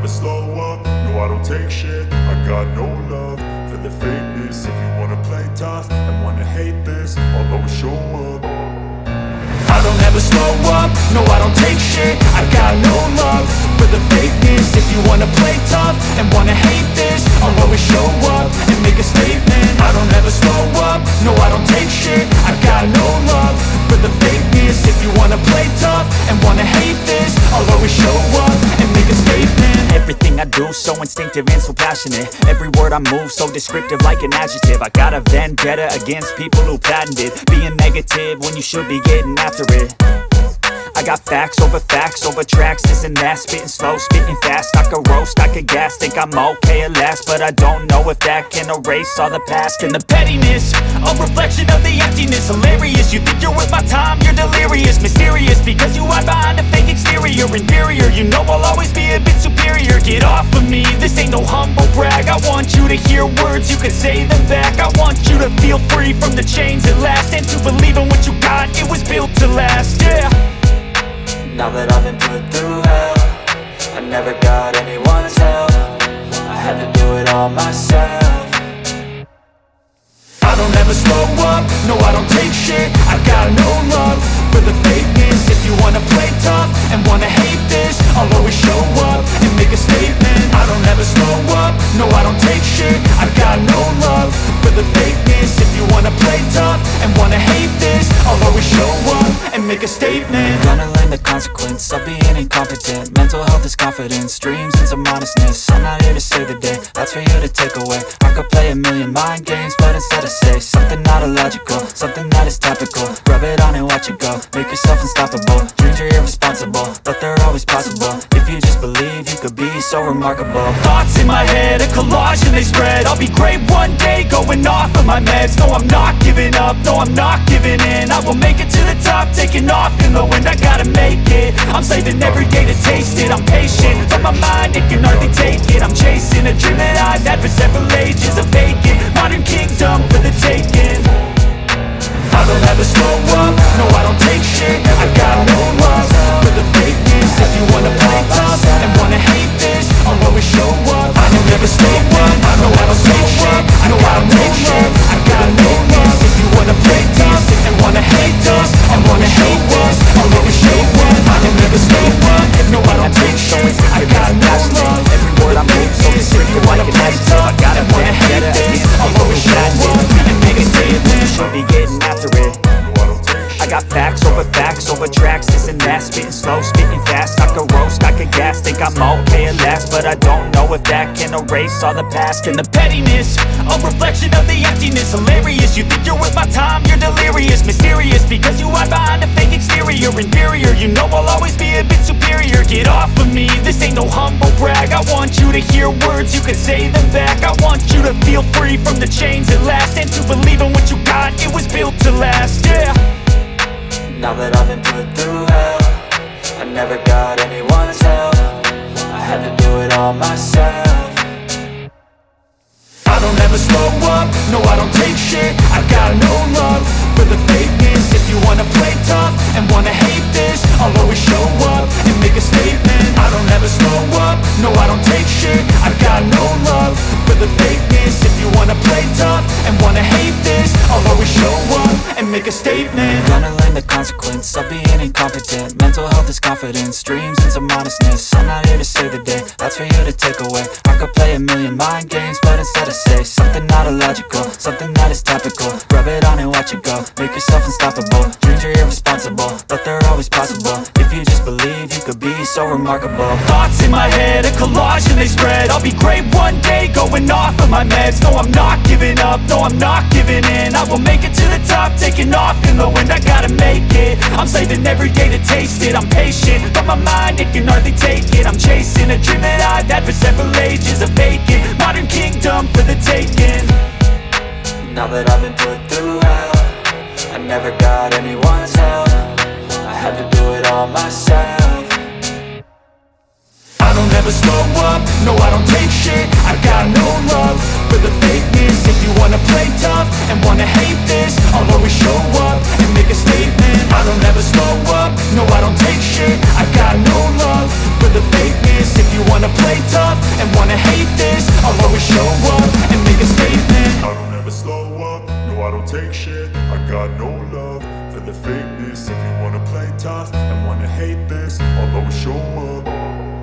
slow up, no I don't take shit. I got no love for the fakeness. If you wanna play tough and wanna hate this, I'll always show up. I don't ever slow up, no I don't take shit. I got no love for the fakeness. If you wanna play tough and wanna hate this, I'll always show up and make a statement. I don't ever slow up, no I don't take shit. I got no love for the fakeness. If you wanna play tough and wanna hate this, I'll always show up and make a statement. Everything I do so instinctive and so passionate. Every word I move so descriptive like an adjective. I got a vendetta against people who patented being negative when you should be getting after it. I got facts over tracks, this and that. Spitting slow, spitting fast, I could roast, I could gas. Think I'm okay at last, but I don't know if that can erase all the past. And the pettiness, a reflection of the emptiness. Hilarious, you think you're worth my time, you're delirious. Mysterious, because you hide behind a fake exterior. Inferior, you know I'll always be a bit superior. Get off of me, this ain't no humble brag. I want you to hear words, you can say them back. I want you to feel free from the chains at last, and to believe in what you got, it was built to last, yeah. Now that I've been put through hell, I never got anyone's help. I had to do it all myself. I don't ever slow up, no I don't take shit. I got no love for the fakeness. If you wanna play tough and wanna hate this, I'll always show up and make a statement. I don't ever slow up, no I don't take shit. I got no love for the fakeness. If you wanna play tough and wanna hate this, I'll always show up and make a statement. Gonna learn the consequence of being incompetent. Mental health is confidence, dreams and some honestness. I'm not here to save the day, that's for you to take away. I could play a million mind games, but instead I say something not illogical, something that is topical. Rub it on and watch it go, make yourself unstoppable. Dreams are irresponsible, but they're always possible. If you just believe, you could be so remarkable. Thoughts in my head, a collage and they spread. I'll be great one day, going off of my meds. No, I'm not giving up, no, I'm not giving in. I will make it to the top, taking off in the wind. I gotta make it, I'm saving every day to taste it. I'm patient, but my mind, it can hardly take it. I'm chasing a dream that I've had for several ages. A vacant, modern kingdom for the taking. I don't ever slow up, no I don't take shit. I got no love for the fakeness. If you wanna play tough and wanna hate this, I'll always show up. I don't ever slow up, no I don't take shit. No I don't take shit. I got no love. If you wanna play tough and wanna hate this, I wanna hate this, I'll always show up. I don't ever slow up, no I don't take shit. I got no love. Every word I move so descriptive like an adjective. I got a vendetta against people who patented and make a statement. Should be getting after it. I got facts over tracks, this and that. Spitting slow, spitting fast, I could roast, I could gas. Think I'm okay at last, but I don't know if that can erase all the past. And the pettiness, a reflection of the emptiness. Hilarious, you think you're worth my time, you're delirious. Mysterious, because you hide behind a fake exterior. Inferior, you know I'll always be a bit superior. Get off of me, this ain't no humble brag. I want you to hear words, you can say them back. I want you to feel free from the chains at last, and to believe in what you got, it was built to last, yeah. Now that I've been put through hell, I never got anyone's help. I had to do it all myself. I don't ever slow up, no I don't take shit. I got no love for the fakeness. If you wanna play tough and wanna hate this, I'll always show up and make a statement. I don't ever slow up, no I don't take shit. I got no love for the fakeness. If you wanna play tough and wanna hate this, I'll always show up and make a statement. Gonna learn the consequence of being incompetent. Mental health is confidence, dreams and some honestness. I'm not here to save the day, that's for you to take away. I could play a million mind games, but instead I say something not illogical, something that is topical. Rub it on and watch it go, make yourself unstoppable. Dreams are irresponsible, but they're always possible. If you just believe, you could be so remarkable. Thoughts in my head, a collage and they spread. I'll be great one day, going off of my meds. No, I'm not giving up, no, I'm not giving in. I will make it to the top, taking off in the wind. I gotta make it, I'm saving every day to taste it. I'm patient, but my mind, it can hardly take it. I'm chasing a dream that I've had for several ages. A vacant, modern kingdom for the taking. Now that I've been put through hell, I never got anyone's help. I had to do it all myself. I don't ever slow up, no I don't take shit. I got no love for the fakeness. If you wanna play tough and wanna hate this, I'll always show up and make a statement. I don't ever slow up, no I don't take shit. I got no love for for the fakeness. If you wanna play tough and wanna hate this, I'll always show up and make a statement. I don't ever slow up, no I don't take shit. I got no love for the fakeness. If you wanna play tough and wanna hate this, I'll always show up